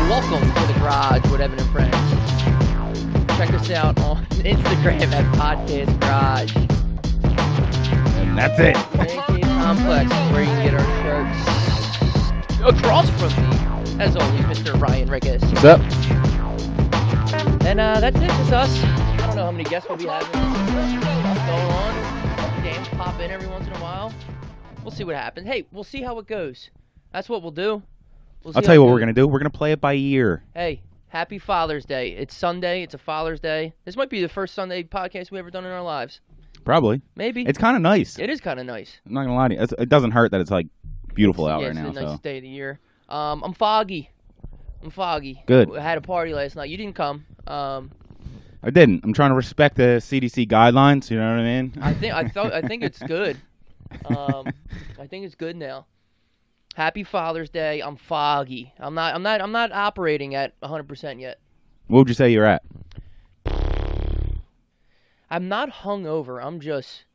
Welcome to the Garage with Evan and Friends. Check us out on Instagram at Podcast Garage. And that's it. AK Complex, where you can get our shirts. Across from me, as always, Mr. Ryan Rickes. What's up? And that's it, just us. I don't know how many guests we'll be having. Stuff going on. Games pop in every once in a while. We'll see what happens. Hey, we'll see how it goes. That's what we'll do. I'll tell you what we're going to do. We're going to play it by ear. Hey, happy Father's Day. It's Sunday. It's a Father's Day. This might be the first Sunday podcast we've ever done in our lives. Probably. Maybe. It's kind of nice. It is kind of nice. I'm not going to lie to you. It doesn't hurt that it's like beautiful out yeah, right now. It's the nicest day of the year. I'm foggy. Good. I had a party last night. You didn't come. I didn't. I'm trying to respect the CDC guidelines. You know what I mean? I think it's good. I think it's good now. Happy Father's Day. I'm foggy. I'm not operating at 100% yet. What would you say you're at? I'm not hungover. I'm just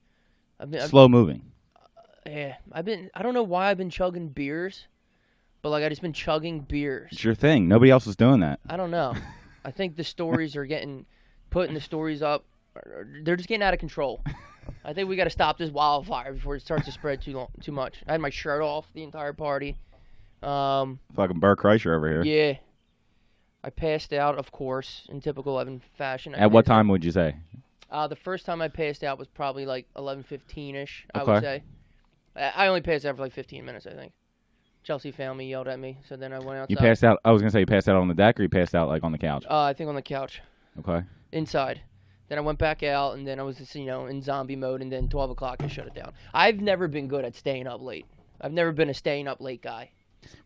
Slow moving. Yeah, I don't know why I've been chugging beers, but like I just been chugging beers. It's your thing. Nobody else is doing that. I don't know. I think the stories are putting the stories up. They're just getting out of control. I think we got to stop this wildfire before it starts to spread too much. I had my shirt off the entire party. Fucking Bert Kreischer over here. Yeah. I passed out, of course, in typical Evan fashion. At what time would you say? The first time I passed out was probably like 11:15ish. I Okay. would say. I only passed out for like 15 minutes, I think. Chelsea found me, yelled at me, so then I went outside. You passed out. I was gonna say you passed out on the deck, or you passed out like on the couch. I think on the couch. Okay. Inside. Then I went back out, and then I was just, in zombie mode, and then 12 o'clock I shut it down. I've never been good at staying up late. I've never been a staying up late guy.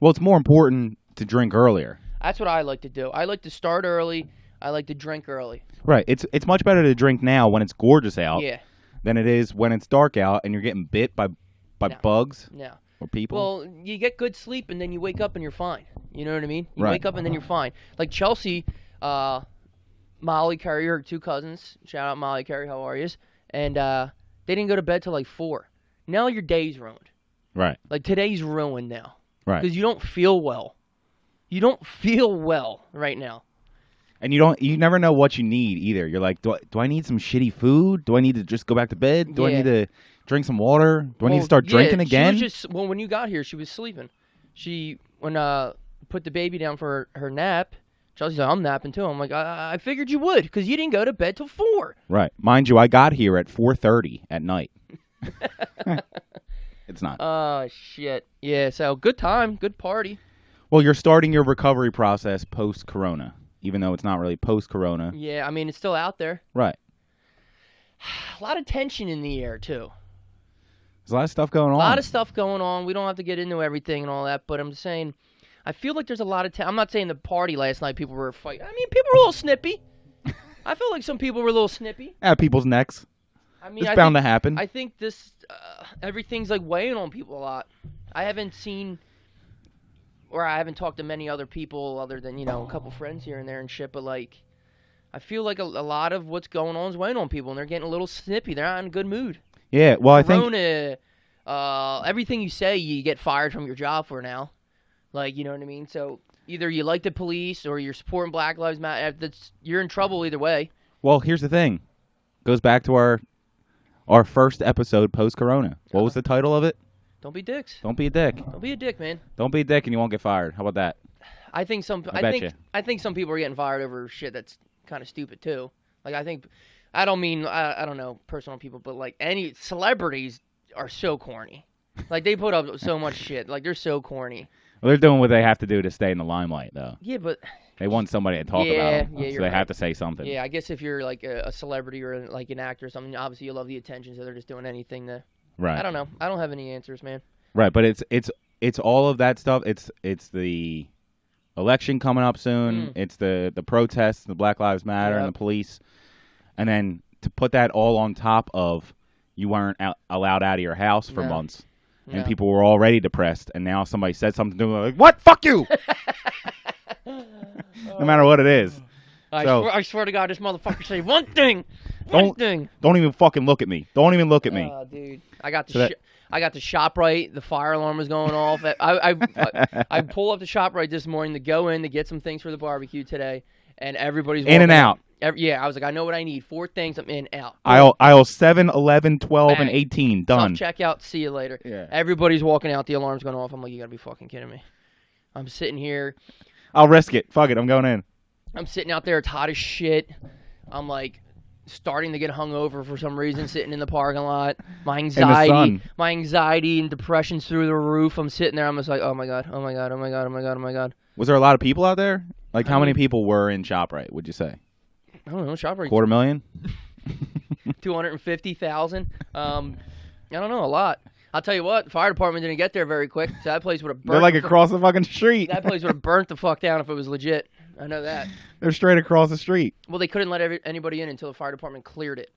Well, it's more important to drink earlier. That's what I like to do. I like to start early. I like to drink early. Right. It's much better to drink now when it's gorgeous out Yeah. than it is when it's dark out and you're getting bit by No. bugs No. or people. Well, you get good sleep, and then you wake up, and you're fine. You know what I mean? You Right. wake up, and then you're fine. Like Chelsea, Molly Curry, her two cousins. Shout out Molly Curry, how are yous? And they didn't go to bed till like 4. Now your day's ruined. Right. Like today's ruined now. Right. Because you don't feel well. You don't feel well right now. And you never know what you need either. You're like, do I need some shitty food? Do I need to just go back to bed? Do I Yeah. need to drink some water? Do I need to start drinking again? When you got here, she was sleeping. When put the baby down for her nap, Chelsea's like, I'm napping too. I'm like, I figured you would, because you didn't go to bed till 4. Right. Mind you, I got here at 4:30 at night. It's not. Oh, shit. Yeah, so good time, good party. Well, you're starting your recovery process post-corona, even though it's not really post-corona. Yeah, I mean, it's still out there. Right. A lot of tension in the air, too. There's a lot of stuff going on. A lot of stuff going on. We don't have to get into everything and all that, but I'm just saying, I feel like there's a lot of I'm not saying the party last night people were fighting. I mean, people were a little snippy. I feel like some people were a little snippy. At people's necks. I mean, It's bound to happen. I think this, everything's like weighing on people a lot. I haven't seen, or I haven't talked to many other people other than, a couple friends here and there and shit, but like, I feel like a lot of what's going on is weighing on people, and they're getting a little snippy. They're not in a good mood. Yeah, well, I think... Corona, everything you say, you get fired from your job for now. Like, you know what I mean? So, either you like the police or you're supporting Black Lives Matter. You're in trouble either way. Well, here's the thing. Goes back to our first episode post-corona. What was the title of it? Don't be dicks. Don't be a dick. Don't be a dick, man. Don't be a dick and you won't get fired. How about that? I think some people are getting fired over shit that's kind of stupid too. Like I don't mean I don't know personal people, but like any celebrities are so corny. Like they put up so much shit. Like they're so corny. Well, they're doing what they have to do to stay in the limelight, though. Yeah, but they want somebody to talk about them, so they have to say something. Yeah, I guess if you're like a celebrity or like an actor or something, obviously you love the attention, so they're just doing anything to. Right. I don't know. I don't have any answers, man. Right, but it's it's all of that stuff. It's the election coming up soon. It's the protests, the Black Lives Matter, and the police, and then to put that all on top of you weren't allowed out of your house for months, and people were already depressed, and now somebody said something to them like, "What? Fuck you!" No matter what it is. I swear to God, this motherfucker say one thing. One thing. Don't even fucking look at me. Don't even look at me. Oh, dude. I got the ShopRite. The fire alarm was going off. I pull up the ShopRite this morning to go in to get some things for the barbecue today, and everybody's in and out. Yeah, I was like, I know what I need. 4 things. I'm in, out. Aisle 7, 11, 12, Bang. and 18. Done. Self-checkout. See you later. Yeah. Everybody's walking out. The alarm's going off. I'm like, you got to be fucking kidding me. I'm sitting here. I'll risk it. Fuck it. I'm going in. I'm sitting out there. It's hot as shit. I'm like starting to get hungover for some reason, sitting in the parking lot. My anxiety and depression's through the roof. I'm sitting there. I'm just like, oh my God, oh my God, oh my God, oh my God, oh my God. Was there a lot of people out there? Like, how many people were in ShopRite, would you say? I don't know. ShopRite. 250,000? 250,000. I don't know. A lot. I'll tell you what. The fire department didn't get there very quick. So that place would have burnt. They're like across the fucking street. That place would have burnt the fuck down if it was legit. I know that. They're straight across the street. Well, they couldn't let anybody in until the fire department cleared it.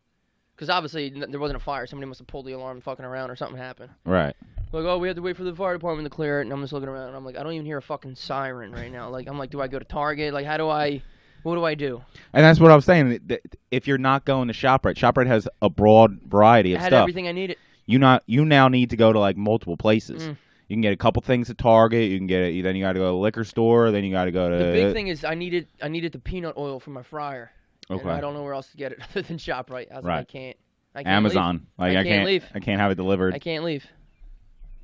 Because obviously there wasn't a fire. Somebody must have pulled the alarm fucking around or something happened. Right. Like, oh, we had to wait for the fire department to clear it. And I'm just looking around. And I'm like, I don't even hear a fucking siren right now. Like, I'm like, do I go to Target? Like, what do I do? And that's what I was saying. If you're not going to ShopRite, ShopRite has a broad variety of stuff. I had stuff. everything I needed. You now need to go to like multiple places. You can get a couple things at Target. You can get it. Then you got to go to the liquor store. Then you got to go to. The big thing is I needed the peanut oil for my fryer. Okay. And I don't know where else to get it other than ShopRite. I was like, I can't Amazon. Leave. Like I can't leave. I can't have it delivered. I can't leave.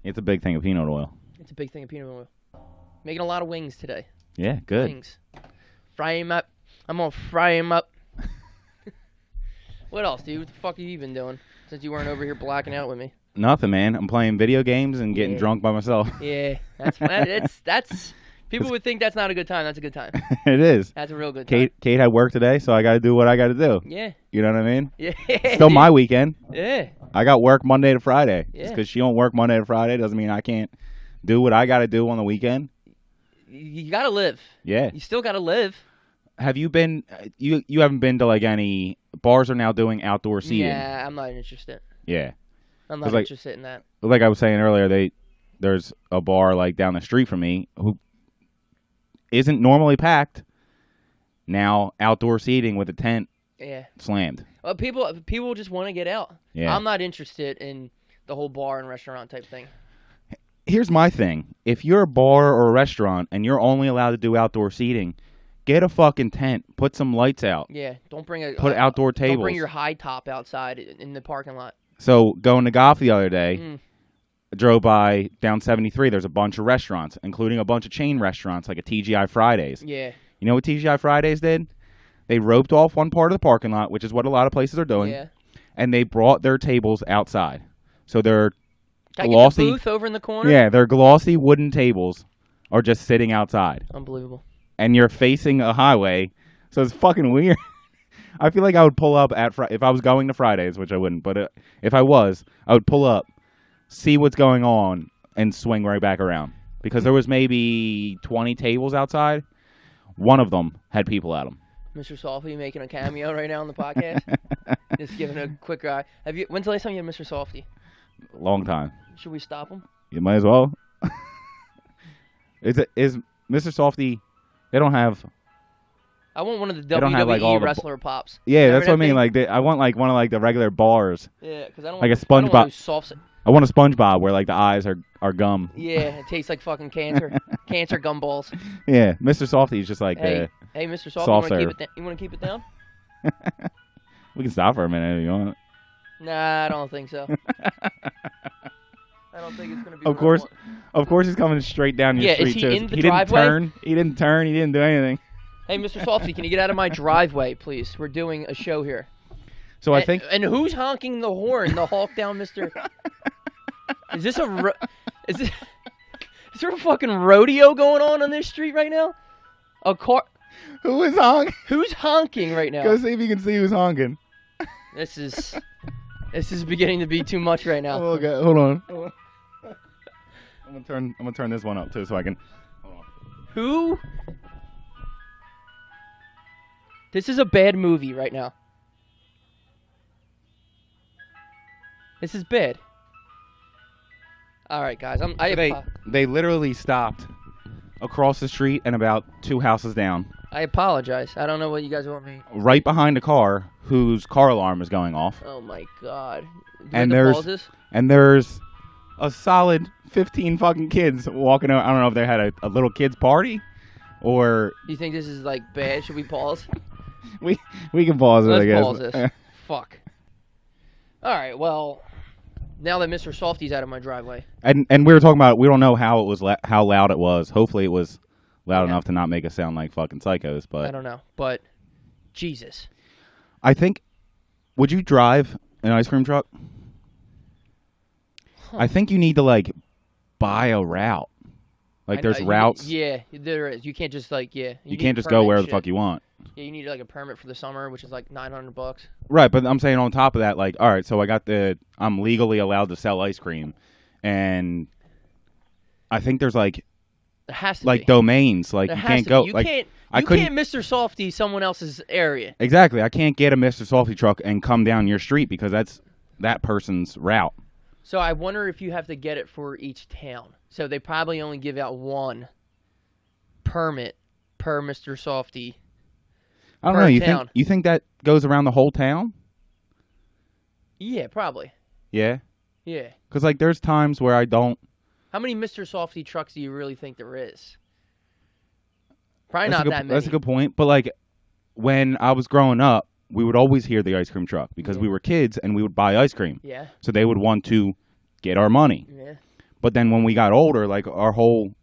It's a big thing of peanut oil. It's a big thing of peanut oil. Making a lot of wings today. Yeah, good. Wings. Fry them up. I'm gonna fry them up. What else, dude? What the fuck have you been doing since you weren't over here blacking out with me? Nothing, man. I'm playing video games and getting drunk by myself. Yeah, that's people would think that's not a good time. That's a good time. It is. That's a real good time. Kate had work today, so I got to do what I got to do. Yeah. You know what I mean? Yeah. Still my weekend. Yeah. I got work Monday to Friday. Yeah. Just because she don't work Monday to Friday doesn't mean I can't do what I got to do on the weekend. You got to live. Yeah. You still got to live. Have you been? You haven't been to like any bars are now doing outdoor seating? Yeah, I'm not interested. Yeah. I'm not interested in that. Like I was saying earlier, there's a bar like down the street from me who isn't normally packed. Now outdoor seating with a tent. Yeah. Slammed. Well, people just want to get out. Yeah. I'm not interested in the whole bar and restaurant type thing. Here's my thing. If you're a bar or a restaurant and you're only allowed to do outdoor seating, get a fucking tent. Put some lights out. Yeah. Don't bring Put outdoor tables. Don't bring your high top outside in the parking lot. So going to golf the other day, I drove by down 73. There's a bunch of restaurants, including a bunch of chain restaurants like a TGI Fridays. Yeah. You know what TGI Fridays did? They roped off one part of the parking lot, which is what a lot of places are doing. Yeah. And they brought their tables outside. So they're Can glossy. I get the booth over in the corner? Yeah, they're glossy wooden tables are just sitting outside. Unbelievable. And you're facing a highway, so it's fucking weird. I feel like I would pull up if I was going to Fridays, which I wouldn't, but if I was, I would pull up, see what's going on, and swing right back around. Because there was maybe 20 tables outside. One of them had people at them. Mr. Softy making a cameo right now on the podcast. Just giving a quick eye. When's the last time you had Mr. Softy? Long time. Should we stop him? You might as well. Is Mr. Softy? They don't have. I want one of the WWE wrestler pops. Yeah, that's what I mean. Like, I want like one of like the regular bars. Yeah, because I don't like want a SpongeBob. I want a SpongeBob where like the eyes are gum. Yeah, it tastes like fucking cancer gumballs. Yeah, Mr. Softy is just like hey, Mr. Softy, you want to keep it down? We can stop for a minute if you want. Nah, I don't think so. I don't think it's gonna be. Of course, he's coming straight down your street. Is he in the driveway? He didn't turn. He didn't do anything. Hey, Mr. Softy, can you get out of my driveway, please? We're doing a show here. So I think. And who's honking the horn? The Hawk down, Mr. Is this is there a fucking rodeo going on this street right now? A car. Who is honking? Who's honking right now? Go see if you can see who's honking. This is beginning to be too much right now. Okay, hold on. I'm gonna turn this one up too, so I can. Hold on. Who? This is a bad movie right now. This is bad. All right, guys. They literally stopped across the street and about 2 houses down, I apologize. I don't know what you guys want me. right behind a car whose car alarm is going off. Oh my god. Do And we have to there's- pause this? And there's a solid 15 fucking kids walking out. I don't know if they had a little kids party, or Do you think this is like bad? Should we pause? we can pause it. I Let's guess. pause this. Fuck. All right. Well, now that Mr. Softy's out of my driveway, And we were talking about, we don't know how it was how loud it was. Hopefully it was loud enough to not make us sound like fucking psychos. I But don't know. But Jesus. I think, would you drive an ice cream truck? I think you need to like buy a route. Like there's routes. Yeah, there is. You can't just like You You can't just go where the fuck you want. Yeah, you need like a permit for the summer, which is like $900. Right, but I'm saying on top of that, like, all right, so I'm legally allowed to sell ice cream, and I think there's like There has to like be. domains, like There you has can't to go. be. You like can't. I You couldn't can't Mr. Softy someone else's area. exactly. I can't get a Mr. Salty truck and come down your street because that's that person's route. So I wonder if you have to get it for each town. So they probably only give out one permit per Mr. Softy. I don't Per know. You town. think that goes around the whole town? Yeah, probably. Yeah, Yeah. because like there's times where I don't. How many Mr. Softy trucks do you really think there is? Probably That's not a good, that many. That's a good point. But like when I was growing up, we would always hear the ice cream truck because we were kids and we would buy ice cream. Yeah. So they would want to get our money. Yeah. But then when we got older, like our whole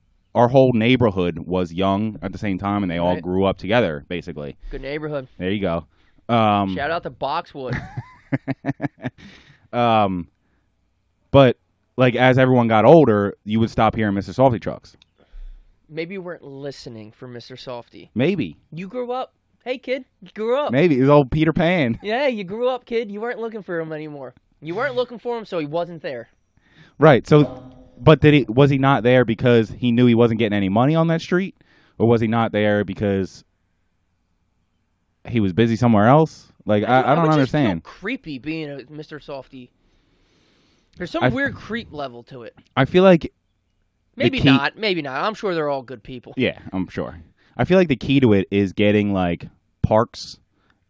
neighborhood was young at the same time, and they all Right. grew up together, basically. Good neighborhood. There you go. Shout out to Boxwood. But like as everyone got older, you would stop hearing Mr. Salty trucks. Maybe you weren't listening for Mr. Softy. Maybe. You grew up. Hey, kid. You grew up. Maybe it was old Peter Pan. Yeah, you grew up, kid. You weren't looking for him anymore. You weren't looking for him, so he wasn't there. Right. So, but was he not there because he knew he wasn't getting any money on that street, or was he not there because he was busy somewhere else? Like I don't would understand. Just feel creepy being a Mr. Softy. There's some weird creep level to it. I feel like Maybe key- not. Maybe not. I'm sure they're all good people. yeah, I'm sure. I feel like the key to it is getting like parks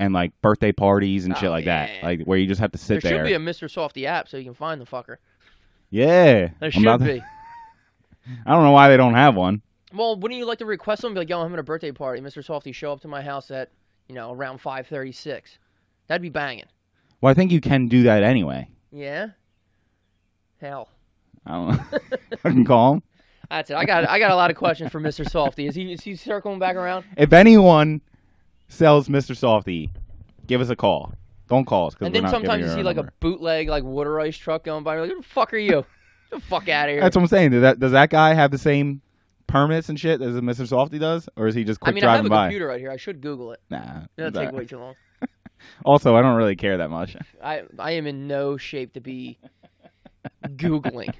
and like birthday parties and shit like that, yeah. like where you just have to sit There there. should be a Mr. Softy app so you can find the fucker. Yeah, There I'm should about to- be. I don't know why they don't have one. Well, wouldn't you like to request them? Be like, yo, I'm having a birthday party. Mr. Softy, show up to my house at, around 5:36. That'd be banging. Well, I think you can do that anyway. Yeah? Hell. I don't know. I can call him. That's it. I got a lot of questions for Mr. Softy. Is he circling back around? If anyone sells Mr. Softy, give us a call. Don't call us. And then sometimes you see like a bootleg like water ice truck going by. You're like, who the fuck are you? Get the fuck out of here. That's what I'm saying. Does that guy have the same permits and shit as Mr. Softy does, or is he just quick I driving have a by? computer right here. I should Google it. Nah. It'll take way too long. Also, I don't really care that much. I am in no shape to be Googling.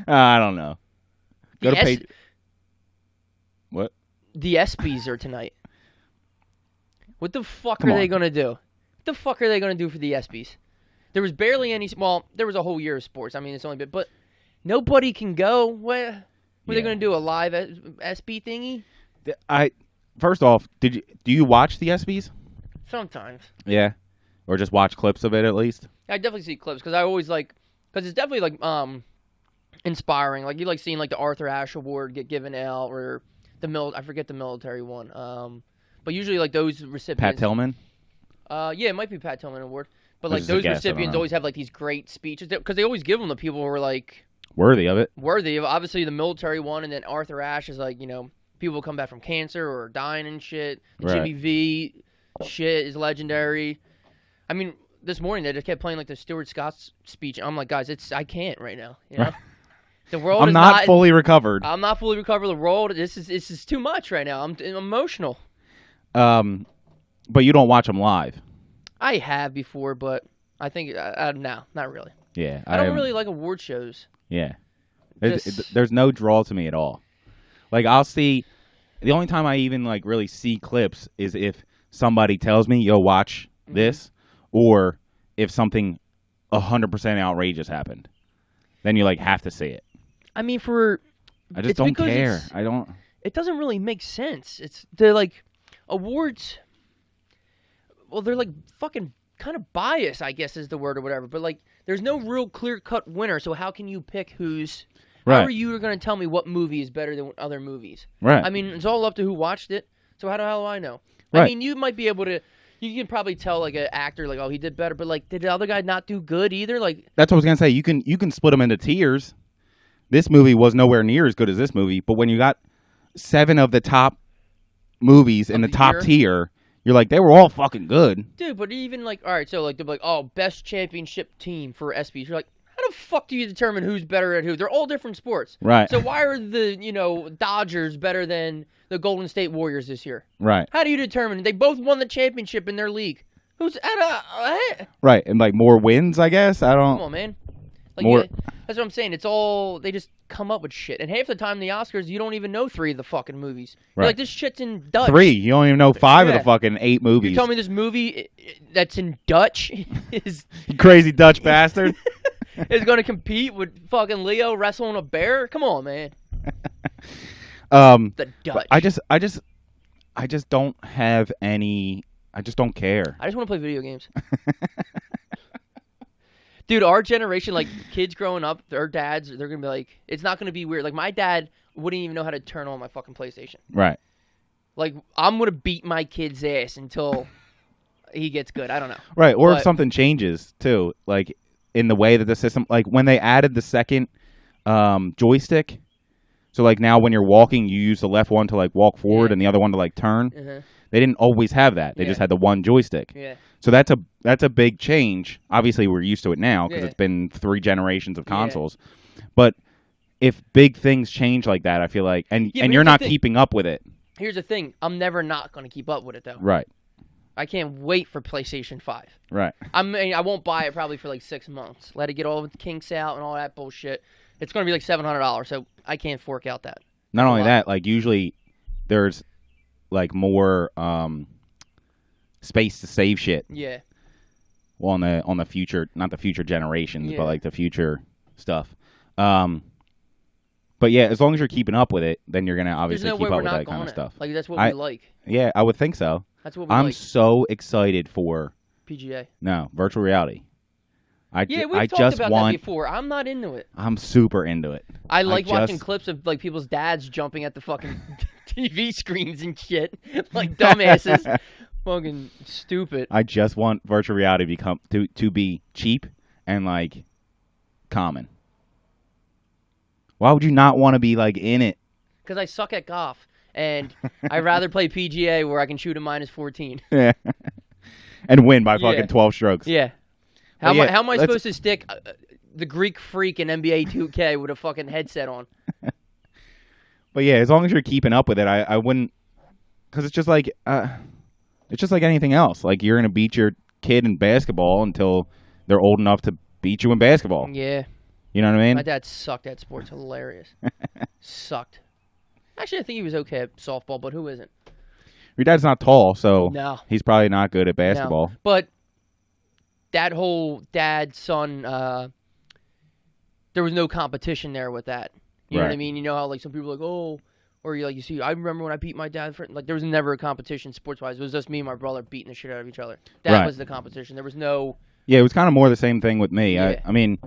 I don't know. Go to page. What? The ESPYs are tonight. What the fuck Come are they on. gonna do? What the fuck are they gonna do for the ESPYs? There was barely any. Well, there was a whole year of sports. I mean, it's only been, but nobody can go. What are they Yeah. gonna do? A live ESPY thingy? First off, do you watch the ESPYs? Sometimes. Yeah. Or just watch clips of it at least? I definitely see clips because I always because it's definitely inspiring. Like you like seeing like the Arthur Ashe Award get given out or I forget the military one. But usually like those recipients. Pat Tillman? Yeah, it might be Pat Tillman Award. But This like is a those guess, I don't recipients know. always have like these great speeches because they always give them to people who are like Worthy of it. worthy of obviously the military one, and then Arthur Ashe is like people come back from cancer or dying and shit. The Right. Jimmy V shit is legendary. I mean, this morning they just kept playing like the Stuart Scott speech. I'm like, guys, I can't right now. The world I'm is not fully recovered. I'm not fully recovered. The world. This is too much right now. I'm emotional. But you don't watch them live. I have before, but I think no, not really. Yeah. I don't really like award shows. Yeah. There's no draw to me at all. Like I'll see. The only time I even like really see clips is if somebody tells me, "Yo, watch this," or if something 100% outrageous happened. Then you like have to see it. I mean, I just don't care. I don't. It doesn't really make sense. They're like awards. Well, they're like fucking kind of biased, I guess is the word or whatever. But like, there's no real clear-cut winner. So how can you pick who's? Right. How are you going to tell me what movie is better than other movies? Right. I mean, it's all up to who watched it. So how the hell do I know? Right. I mean, you might be able to. You can probably tell like an actor like, oh, he did better, but like, did the other guy not do good either? Like, that's what I was gonna say. You can split them into tiers. This movie was nowhere near as good as this movie, but when you got 7 of the top movies in the top tier, you're like, they were all fucking good. Dude, but even like, all right, so like they're like, oh, best championship team for ESPYs. You're like, how the fuck do you determine who's better at who? They're all different sports. Right. So why are the, Dodgers better than the Golden State Warriors this year? Right. How do you determine? They both won the championship in their league. Who's at Right, and like more wins, I guess. I don't. Come on, man. Like, more. Yeah, that's what I'm saying. It's all they just come up with shit. And half the time, the Oscars, you don't even know 3 of the fucking movies. Right. You're like, this shit's in Dutch. 3. You don't even know 5 of the fucking 8 movies. You tell me this movie that's in Dutch is you crazy Dutch bastard. is going to compete with fucking Leo wrestling a bear? Come on, man. The Dutch. I just don't have any. I just don't care. I just want to play video games. Dude, our generation, like kids growing up, their dads, they're going to be like, it's not going to be weird. Like my dad wouldn't even know how to turn on my fucking PlayStation. Right. Like I'm going to beat my kid's ass until he gets good. I don't know. Right. Or if something changes too, like in the way that the system, like when they added the second joystick. So like now when you're walking, you use the left one to like walk forward and the other one to like turn. They didn't always have that. They just had the one joystick. Yeah. So that's a big change. Obviously, we're used to it now because it's been 3 generations of consoles. But if big things change like that, I feel like, and you're not keeping up with it. Here's the thing. I'm never not going to keep up with it, though. Right. I can't wait for PlayStation 5. Right. I mean, I won't buy it probably for like 6 months. Let it get all the kinks out and all that bullshit. It's going to be like $700, so I can't fork out that. Not only that, like usually there's like more space to save shit. Yeah. Well, on the future, not the future generations, but like the future stuff. But yeah, as long as you're keeping up with it, then you're gonna obviously keep up with that kind of stuff. Like that's what we like. Yeah, I would think so. That's what we I'm like. so excited for PGA. No, virtual reality. We've talked about that before. I'm not into it. I'm super into it. I like watching clips of like people's dads jumping at the fucking TV screens and shit, like dumbasses. Fucking stupid. I just want virtual reality to be cheap and like common. Why would you not want to be like in it? Because I suck at golf, and I'd rather play PGA where I can shoot a -14. Yeah. And win by fucking 12 strokes. Yeah. How am I supposed to stick the Greek Freak in NBA 2K with a fucking headset on? But yeah, as long as you're keeping up with it, I wouldn't, because it's just like anything else. Like you're gonna beat your kid in basketball until they're old enough to beat you in basketball. Yeah. You know what I mean? My dad sucked at sports. Hilarious. Sucked. Actually, I think he was okay at softball, but who isn't? Your dad's not tall, so he's probably not good at basketball. No. But that whole dad-son, there was no competition there with that. You know what I mean? You know how like some people are like, oh, or you see, I remember when I beat my dad. Like there was never a competition sports-wise. It was just me and my brother beating the shit out of each other. That was the competition. There was no. Yeah, it was kind of more the same thing with me. Yeah. I mean,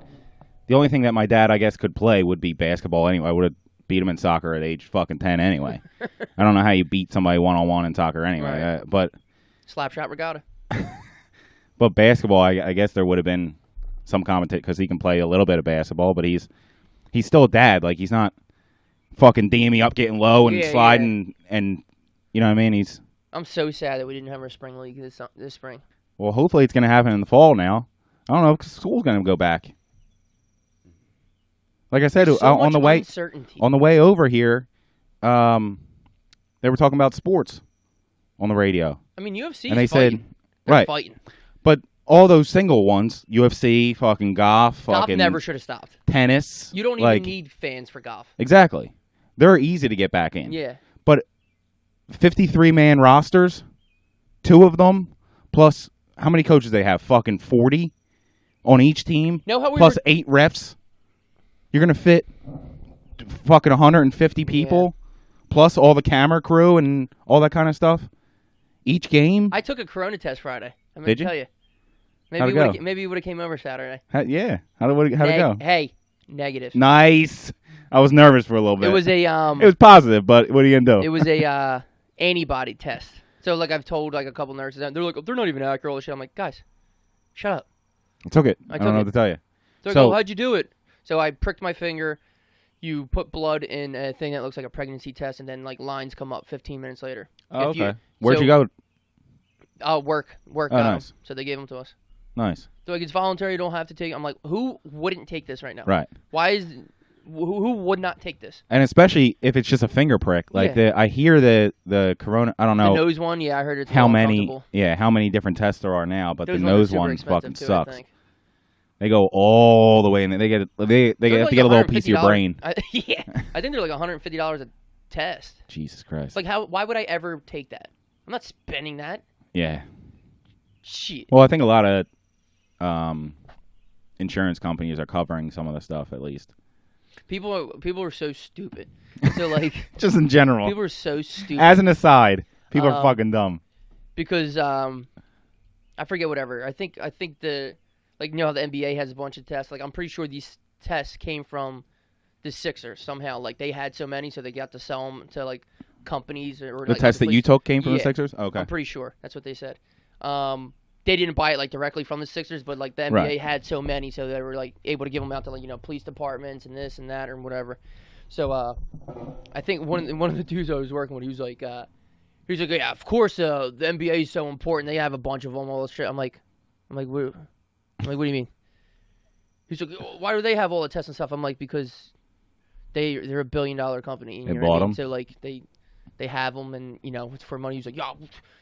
the only thing that my dad, I guess, could play would be basketball anyway. I would have beat him in soccer at age fucking 10 anyway. I don't know how you beat somebody one-on-one in soccer anyway. But Slapshot regatta. But basketball, I guess there would have been some competition because he can play a little bit of basketball, but he's still a dad. Like, he's not fucking dinging me up, getting low and sliding, and you know what I mean? I'm so sad that we didn't have our spring league this spring. Well, hopefully it's going to happen in the fall now. I don't know, because school's going to go back. Like I said, on the way over here, they were talking about sports on the radio. I mean, UFC and they fighting. said, fighting. But all those single ones, UFC, fucking golf, Golf fucking never should have stopped. tennis. You don't like, even need fans for golf. Exactly. They're easy to get back in. Yeah. But 53-man rosters, 2 of them, plus how many coaches they have? Fucking 40 on each team, Know how we plus were... 8 refs. You're going to fit fucking 150 people, plus all the camera crew and all that kind of stuff. Each game. I took a corona test Friday. I'm Did gonna you? tell you. Maybe you would have came over Saturday. Yeah. How'd it go? Hey, negative. Nice. I was nervous for a little bit. It was a It was positive, but what are you gonna do? It was a antibody test. So like I've told like a couple nurses, they're like, they're not even accurate. All this shit. I'm like, guys, shut up. I took it. I don't know what to tell you. They're like, oh, how'd you do it? So I pricked my finger. You put blood in a thing that looks like a pregnancy test, and then like lines come up 15 minutes later. Oh, okay. Where'd you go? Work. Oh, nice. So they gave them to us. Nice. So like it's voluntary. You don't have to take. I'm like, who wouldn't take this right now? Right. Why is who would not take this? And especially if it's just a finger prick. Like I hear the corona. I don't know. The nose one. Yeah, I heard it's how many. Yeah, how many different tests there are now, but the nose one fucking sucks. They go all the way, and they have to get a little piece of your brain. I think they're like $150 a test. Jesus Christ! Like why would I ever take that? I'm not spending that. Yeah. Shit. Well, I think a lot of insurance companies are covering some of the stuff at least. People are so stupid. So like just in general. People are so stupid. As an aside, people are fucking dumb. Because I forget whatever. I think the like how the NBA has a bunch of tests. Like I'm pretty sure these tests came from the Sixers somehow. Like they had so many, so they got to sell them to like companies or the like, test that you took came from the Sixers. Okay, I'm pretty sure that's what they said. They didn't buy it like directly from the Sixers, but like the NBA had so many, so they were like able to give them out to like police departments and this and that or whatever. So I think one of the dudes I was working with, he was like, yeah, of course the NBA is so important. They have a bunch of them, all this shit. I'm like, what do you mean? He's like, why do they have all the tests and stuff? I'm like, because they're $1 billion company. They bought them. So like they have them, and it's for money. He's like,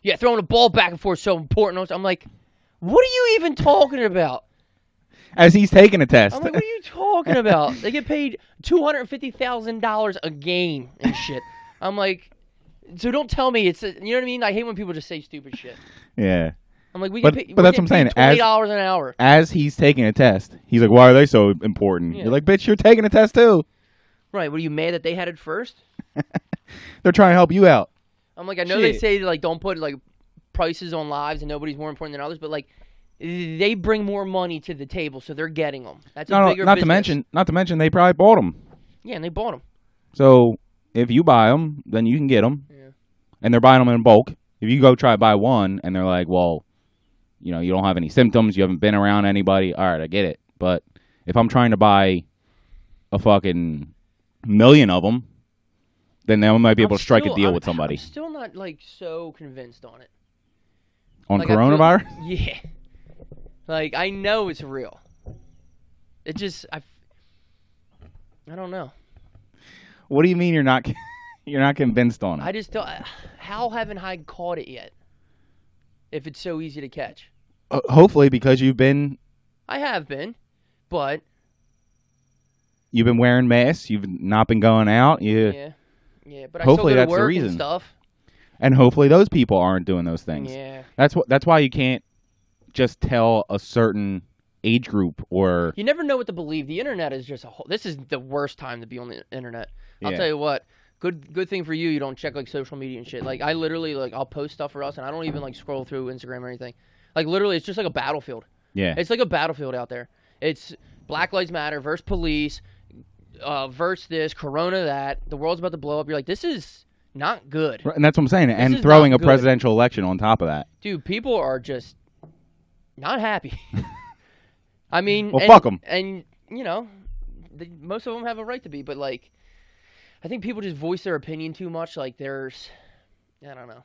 yeah, throwing a ball back and forth is so important. I'm like, what are you even talking about? As he's taking a test. I'm like, what are you talking about? They get paid $250,000 a game and shit. I'm like, so don't tell me it's you know what I mean? I hate when people just say stupid shit. Yeah. I'm like, but that's what I'm saying. $20 an hour. As he's taking a test, he's like, why are they so important? Yeah. You're like, bitch, you're taking a test too. Right. Were you mad that they had it first? They're trying to help you out. I'm like, I know they say like don't put like prices on lives and nobody's more important than others, but like they bring more money to the table, so they're getting them. That's a bigger business. Not to mention they probably bought them. Yeah, and they bought them. So if you buy them, then you can get them. Yeah. And they're buying them in bulk. If you go try to buy one and they're like, well, you don't have any symptoms, you haven't been around anybody, all right, I get it. But if I'm trying to buy a fucking million of them, then they might be able to strike a deal with somebody. I'm still not like so convinced on it. On like, coronavirus? Yeah. Like I know it's real. It just I don't know. What do you mean you're not convinced on it? I just don't. How haven't I caught it yet? If it's so easy to catch. Hopefully, because you've been. I have been, but. You've been wearing masks. You've not been going out. Yeah, but I hopefully still go to that's the work reason. And stuff. And hopefully those people aren't doing those things. Yeah. That's why you can't just tell a certain age group or. You never know what to believe. The internet is just this is the worst time to be on the internet. I'll tell you what. Good thing for you. You don't check like social media and shit. Like I literally I'll post stuff for us and I don't even like scroll through Instagram or anything. Like literally, it's just like a battlefield. Yeah. It's like a battlefield out there. It's Black Lives Matter versus police. Versus this, Corona that, the world's about to blow up. You're like, this is not good. And that's what I'm saying. And throwing a presidential election on top of that. Dude, people are just not happy. I mean, well, fuck them. And, most of them have a right to be, but, like, I think people just voice their opinion too much. Like, I don't know.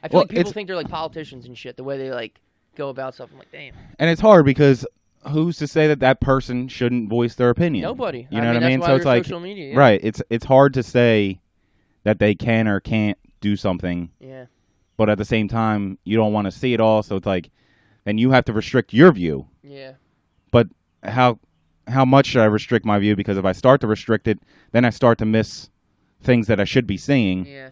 I feel like people think they're, like, politicians and shit, the way they, like, go about stuff. I'm like, damn. And it's hard because who's to say that person shouldn't voice their opinion? Nobody. You know what I mean? So it's like social media, yeah. Right. It's hard to say that they can or can't do something. Yeah. But at the same time, you don't want to see it all, so it's like then you have to restrict your view. Yeah. But how much should I restrict my view? Because if I start to restrict it, then I start to miss things that I should be seeing. Yeah.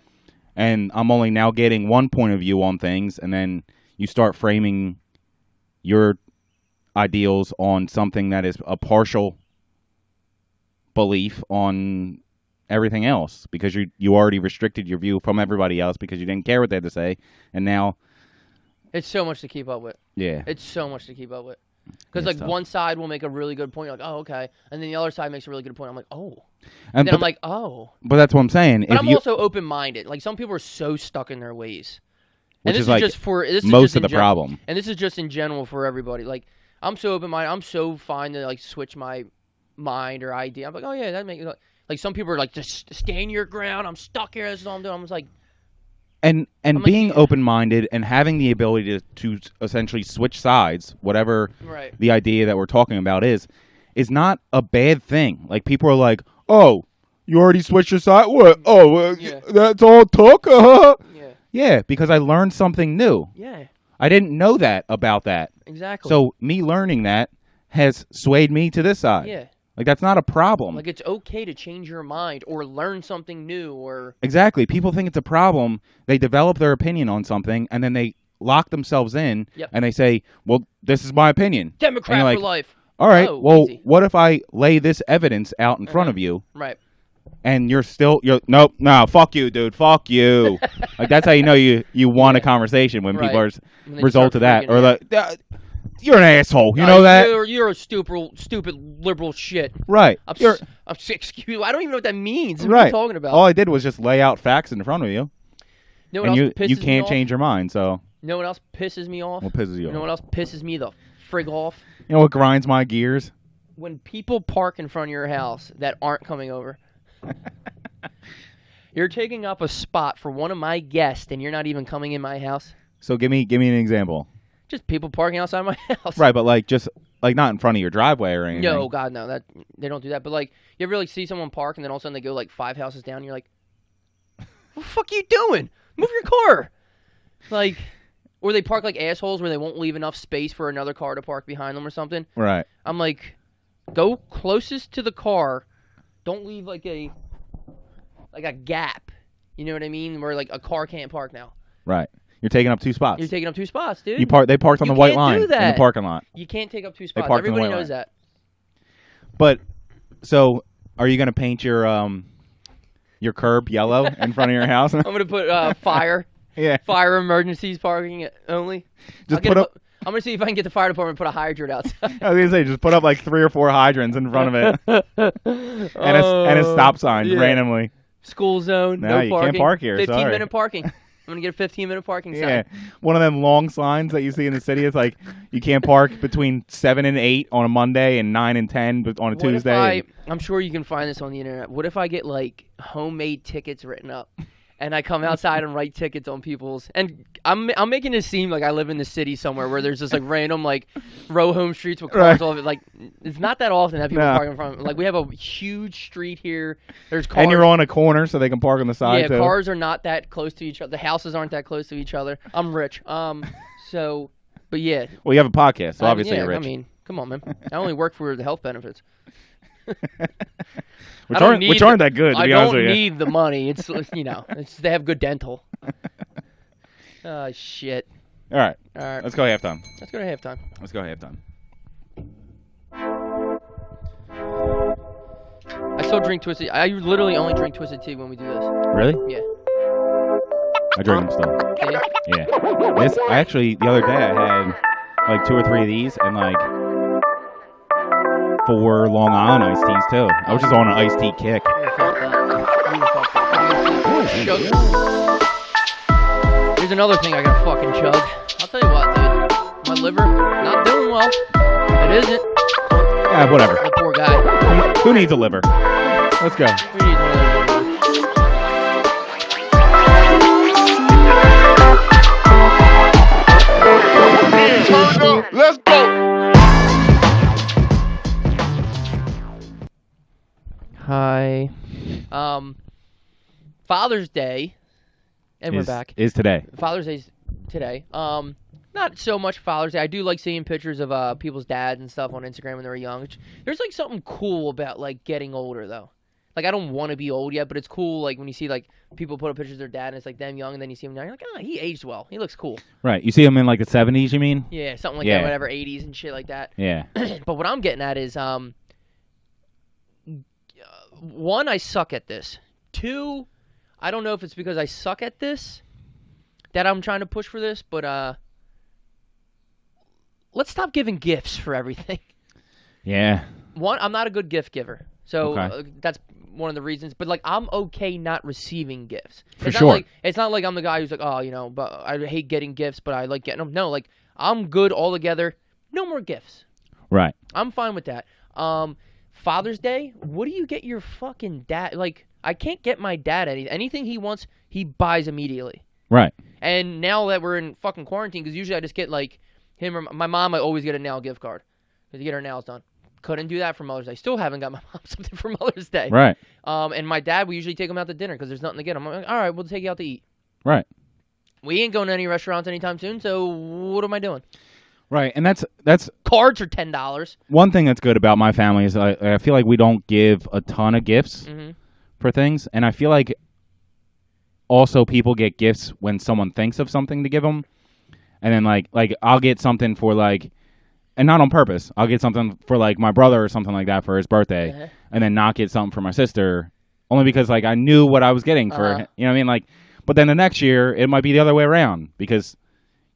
And I'm only now getting one point of view on things, and then you start framing your ideals on something that is a partial belief on everything else, because you already restricted your view from everybody else because you didn't care what they had to say, and now it's so much to keep up with. Yeah. It's so much to keep up with. Because, It's like, tough. one side will make a really good point. You're like, oh, okay. And then the other side makes a really good point. I'm like, oh. And then I'm like, oh. But that's what I'm saying. But If I'm you, also open-minded. Like, some people are so stuck in their ways. which And is like just for this most is just of the problem. And this is just in general for everybody. Like, I'm so open-minded. I'm so fine to, like, switch my mind or idea. I'm like, oh, yeah, that makes like, some people are like, just stand your ground. I'm stuck here. This is all I'm doing. I'm just like... And I'm like, being yeah. open-minded and having the ability to essentially switch sides, whatever Right. the idea that we're talking about is not a bad thing. Like, people are like, oh, you already switched your side? What? Oh, Yeah. that's all it took? Yeah. Yeah, because I learned something new. Yeah. I didn't know that about that. Exactly. So me learning that has swayed me to this side. Yeah. Like, that's not a problem. Like, it's okay to change your mind or learn something new or... Exactly. People think it's a problem. They develop their opinion on something, and then they lock themselves in, Yep. and they say, well, this is my opinion. Democrat And you're for like, life. All right, Oh, well, easy. what if I lay this evidence out in front of you, Right. and you're nope, no, fuck you, dude, fuck you. Like, that's how you know you want a conversation, when people are When they result start of that. freaking Or out. like, you're an asshole, you know that? You're a stupid liberal shit. Right. Excuse. I don't even know what that means. What are Right. you talking about? All I did was just lay out facts in front of you, You know what and else pisses you me can't off? change your mind, so You know what else pisses me off? what pisses you You know off? what else pisses me the frig off? You know what grinds my gears? When people park in front of your house that aren't coming over. You're taking up a spot for one of my guests, and you're not even coming in my house. So give me an example. Just people parking outside my house. Right, but like just like not in front of your driveway or anything. No, God, no. That they don't do that. But like, you ever like see someone park and then all of a sudden they go like 5 houses down, and you're like, "What the fuck are you doing? Move your car!" Like, or they park like assholes where they won't leave enough space for another car to park behind them or something. Right. I'm like, go closest to the car. Don't leave like a gap. You know what I mean? Where like a car can't park now. Right. You're taking up 2 spots. You're taking up 2 spots, dude. They parked on You the white can't line do in that. the parking lot. You can't take up 2 spots. parked on the Everybody white knows line. that. But so are you going to paint your curb yellow in front of your house? I'm gonna put fire. Yeah. Fire emergencies parking only. Just put up I'm gonna see if I can get the fire department to put a hydrant outside. I was going to say just put up like 3 or 4 hydrants in front of it and a stop sign yeah. randomly. School zone. No, No you parking. can't park here, 15-minute parking. I'm gonna get a 15-minute parking Yeah. sign. One of them long signs that you see in the city. It's like you can't park between 7 and 8 on a Monday and 9 and 10 on a Tuesday. I'm sure you can find this on the internet. What if I get like homemade tickets written up, and I come outside and write tickets on people's? And I'm making it seem like I live in the city somewhere where there's just like random like row home streets with cars Right. all of it. Like it's not that often that people No. park in front. Like we have a huge street here. There's cars. And you're on a corner so they can park on the side Yeah, too. cars are not that close to each other. The houses aren't that close to each other. I'm rich. So, but yeah. Well, you have a podcast, so I mean, obviously yeah, you're rich. I mean, come on, man. I only work for the health benefits. which aren't that good, to I be honest don't with you. need the money. It's they have good dental. Oh shit. All right. All right. Let's go halftime. Let's go to halftime. Let's go halftime. I still drink Twisted. I literally only drink Twisted Tea when we do this. Really? Yeah. I drink them still. Yeah. Yeah. This actually the other day I had like 2 or 3 of these and like 4 Long Island iced teas too. I was just on an iced tea kick. Here's another thing I gotta fucking chug. I'll tell you what, dude. My liver, not doing well. It isn't. Yeah, whatever. The poor guy. Who needs a liver? Let's go. We need one of those livers. Let's go. Hi. Father's Day, and we're back. Is today. Father's Day's today. Not so much Father's Day. I do like seeing pictures of people's dads and stuff on Instagram when they were young. There's like something cool about like getting older though. Like I don't want to be old yet, but it's cool. Like when you see like people put up pictures of their dad and it's like them young, and then you see him now, you're like, ah, he aged well. He looks cool. Right. You see him in like the 70s, you mean? Yeah, something like Yeah. that, whatever, 80s and shit like that. Yeah. But what I'm getting at is, one, I suck at this. Two, I don't know if it's because I suck at this that I'm trying to push for this, but let's stop giving gifts for everything. Yeah. One, I'm not a good gift giver, so Okay. that's one of the reasons. But like, I'm okay not receiving gifts. For It's sure. Not like, it's not like I'm the guy who's like, oh, you know, but I hate getting gifts, but I like getting them. No, like I'm good altogether. No more gifts. Right. I'm fine with that. Father's Day, what do you get your fucking dad? Like, I can't get my dad anything he wants. He buys immediately. Right. And now that we're in fucking quarantine, because usually I just get like him or my mom. I always get a nail gift card to get her nails done. Couldn't do that for Mother's Day. Still haven't got my mom something for Mother's Day. Right. And my dad, we usually take him out to dinner because there's nothing to get him. I'm like, all right, we'll take you out to eat. Right. We ain't going to any restaurants anytime soon, so what am I doing? Right. And that's Cards are $10. one thing that's good about my family is I feel like we don't give a ton of gifts Mm-hmm. for things, and I feel like also people get gifts when someone thinks of something to give them, and then like I'll get something for like, and not on purpose. I'll get something for like my brother or something like that for his birthday, Uh-huh. and then not get something for my sister, only because like I knew what I was getting for Uh-huh. you know what I mean, like, but then the next year it might be the other way around because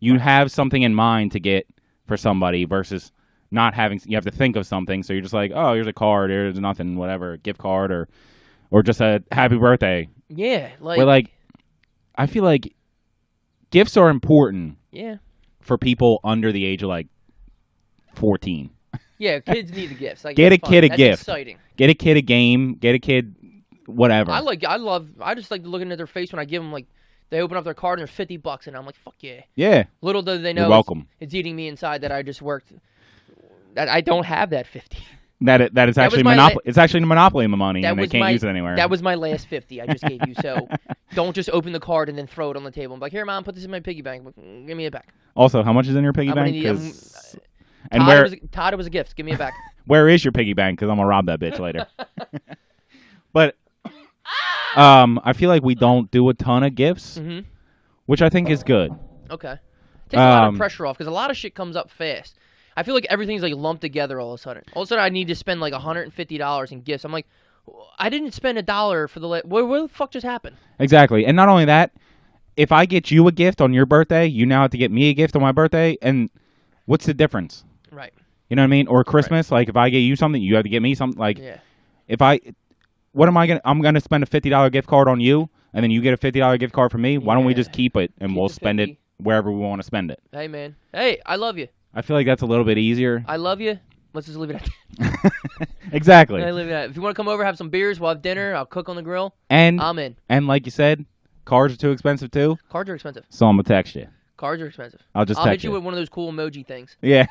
you have something in mind to get for somebody versus not having. You have to think of something, so you're just like, oh, here's a card, here's nothing, whatever, gift card or just a happy birthday. Yeah, Where like I feel like gifts are important yeah. for people under the age of like 14. Yeah, kids need the gifts. Like, Get that's a kid a fun. gift. That's exciting. Get a kid a game. Get a kid whatever. I just like looking at their face when I give them like they open up their card and they're $50 and I'm like, fuck yeah. Yeah. Little do they You're know welcome. it's eating me inside that I just worked. That I don't have that 50. That is That actually was my monopoly. It's actually monopoly money, That and they was can't my use it anywhere. That was my last 50 I just gave you. So don't just open the card and then throw it on the table. I'm like, here, mom, put this in my piggy bank. Give me it back. Also, how much is in your piggy I'm gonna bank? need- 'Cause- and Todd, it was a gift. Give me it back. where is your piggy bank? Because I'm gonna rob that bitch later. But I feel like we don't do a ton of gifts, Hmm. which I think is good. Okay. Takes a lot of Um, pressure off because a lot of shit comes up fast. I feel like everything's like lumped together all of a sudden. All of a sudden, I need to spend like $150 in gifts. I'm like, I didn't spend $1 for the. Where the fuck just happened? Exactly. And not only that, if I get you a gift on your birthday, you now have to get me a gift on my birthday. And what's the difference? Right. You know what I mean? Or Christmas, like if I get you something, you have to get me something. Like Yeah. what am I gonna? I'm gonna spend a $50 gift card on you, and then you get a $50 gift card from me. Why don't we Yeah. just keep it and Keep we'll the spend it 50. wherever we want to spend it? Hey, man. Hey, I love you. I feel like that's a little bit easier. I love you. Let's just leave it at that. Exactly. I leave it at that. If you want to come over, have some beers, we'll have dinner. I'll cook on the grill. And I'm in. like you said, cars are too expensive too. Cards are expensive. So I'm gonna text you. Cards are expensive. I'll just I'll text hit you with one of those cool emoji things. Yeah.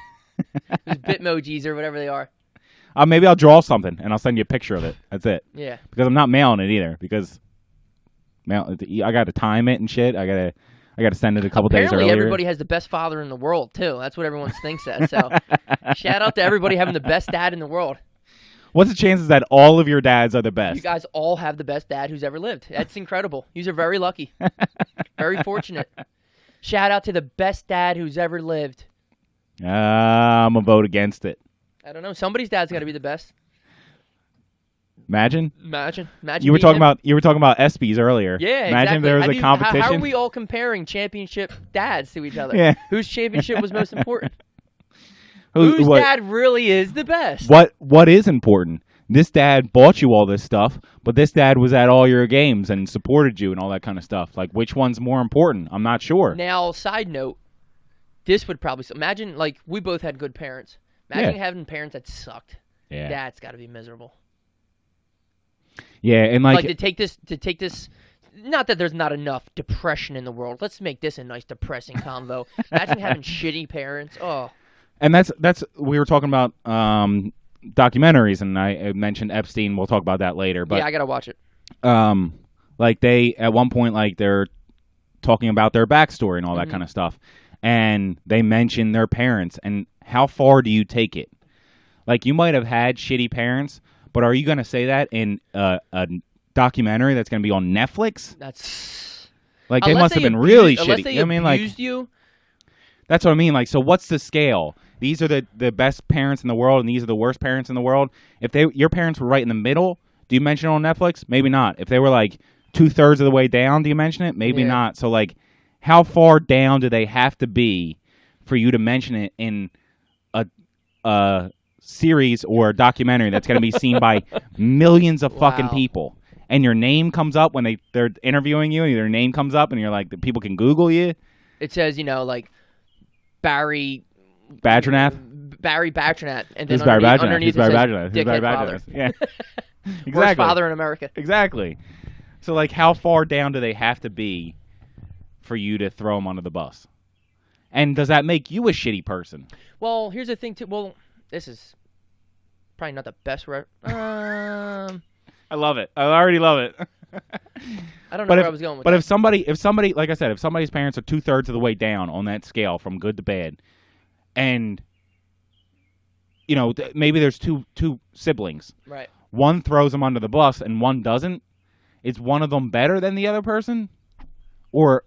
Those Bitmojis or whatever they are. Maybe I'll draw something and I'll send you a picture of it. That's it. Yeah. Because I'm not mailing it either. Because I got to time it and shit. I got to send it a couple days Apparently, earlier. everybody has the best father in the world too. That's what everyone thinks that. So, shout out to everybody having the best dad in the world. What's the chances that all of your dads are the best? You guys all have the best dad who's ever lived. That's incredible. You are very lucky. Very fortunate. Shout out to the best dad who's ever lived. I'm gonna vote against it. I don't know. Somebody's dad's got to be the best. Imagine. Imagine. You were being him. talking about ESPYs earlier. Yeah, Imagine exactly. there was Have a you- competition. How are we all comparing championship dads to each other? Yeah. Whose championship was most important? Who- Whose what- dad really is the best? What is important? This dad bought you all this stuff, but this dad was at all your games and supported you and all that kind of stuff. Like, which one's more important? I'm not sure. Now, side note, this would probably imagine like we both had good parents. Imagine Yeah. having parents that sucked. Yeah. That's got to be miserable. Yeah, and Like to take this. Not that there's not enough depression in the world. Let's make this a nice depressing convo. Imagine having shitty parents. Oh, and that's we were talking about documentaries, and I mentioned Epstein. We'll talk about that later. But yeah, I gotta watch it. like they at one point, like they're talking about their backstory and all that Mhm. kind of stuff, and they mention their parents, and how far do you take it? Like, you might have had shitty parents, but are you going to say that in a documentary that's going to be on Netflix? That's like they must have been really unless shitty. They I mean, like, abused you. That's what I mean. Like, so what's the scale? These are the best parents in the world, and these are the worst parents in the world. If your parents were right in the middle, do you mention it on Netflix? Maybe not. If they were like 2/3 of the way down, do you mention it? Maybe not. So, like, how far down do they have to be for you to mention it in a series or a documentary that's going to be seen by millions of fucking people? And your name comes up when they're interviewing you, and your name comes up, and you're like, the people can Google you. It says, like, Barry Badgernath, and then Barry underneath it says Barry father. Yeah, exactly. Worst father in America. Exactly. So, like, how far down do they have to be for you to throw them under the bus? And does that make you a shitty person? Well, here's the thing, too. Well, this is probably not the best. I love it. I already love it. I don't know where I was going with that. But if somebody, like I said, if somebody's parents are 2/3 of the way down on that scale from good to bad, and maybe there's two siblings, right? One throws them under the bus and one doesn't. Is one of them better than the other person, or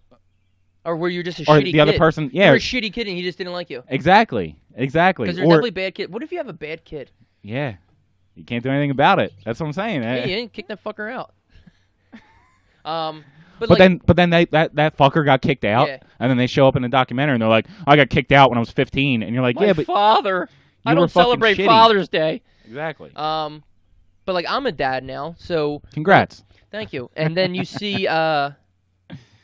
were you just a shitty kid? Or the other person, yeah, you're a shitty kid and he just didn't like you? Exactly. Because there's definitely bad kids. What if you have a bad kid? Yeah, you can't do anything about it. That's what I'm saying. Yeah, you didn't kick that fucker out. But then that fucker got kicked out, and then they show up in the documentary and they're like, I got kicked out when I was 15, and you're like, my but father. I don't celebrate Father's Day. Exactly. But like I'm a dad now, so congrats. Thank you. And then you see, like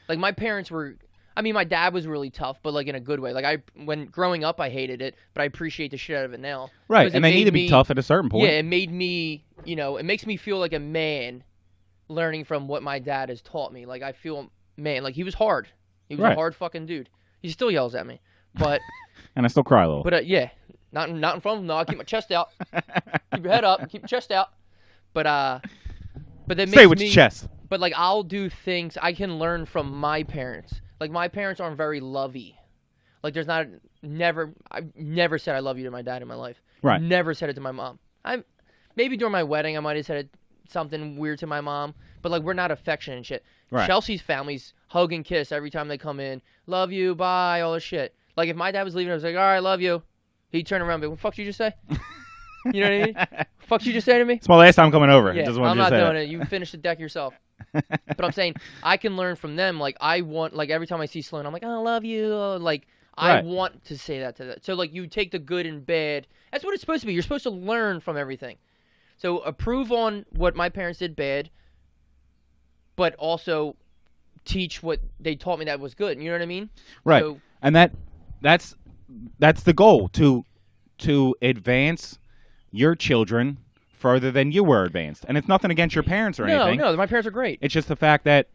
my parents were. I mean, my dad was really tough, but like in a good way. Like when growing up, I hated it, but I appreciate the shit out of it now. Right, and they need to be tough at a certain point. Yeah, it made me, it makes me feel like a man, learning from what my dad has taught me. Like I feel, man, like he was hard. He was a hard fucking dude. He still yells at me, but. And I still cry a little. But yeah, not in front of him. No, I keep my chest out. Keep your head up. Keep your chest out. But that makes Stay with your chest. But like I'll do things I can learn from my parents. Like my parents aren't very lovey. Like I've never said I love you to my dad in my life. Right. Never said it to my mom. Maybe during my wedding I might have said something weird to my mom, but like we're not affectionate and shit. Right. Chelsea's family's hug and kiss every time they come in. Love you, bye, all this shit. Like if my dad was leaving, I was like, all right, love you. He'd turn around and be like, what the fuck did you just say? You know what I mean? Fuck you just say to me? It's my last time coming over. Yeah, I'm not doing it. You finish the deck yourself. But I'm saying I can learn from them. Like I want, like every time I see Sloan, I'm like, I love you. Like I want to say that to them. So like you take the good and bad. That's what it's supposed to be. You're supposed to learn from everything. So approve on what my parents did bad, but also teach what they taught me that was good. You know what I mean? Right. So, and that's the goal, to advance your children further than you were advanced. And it's nothing against your parents or anything. No, my parents are great. It's just the fact that,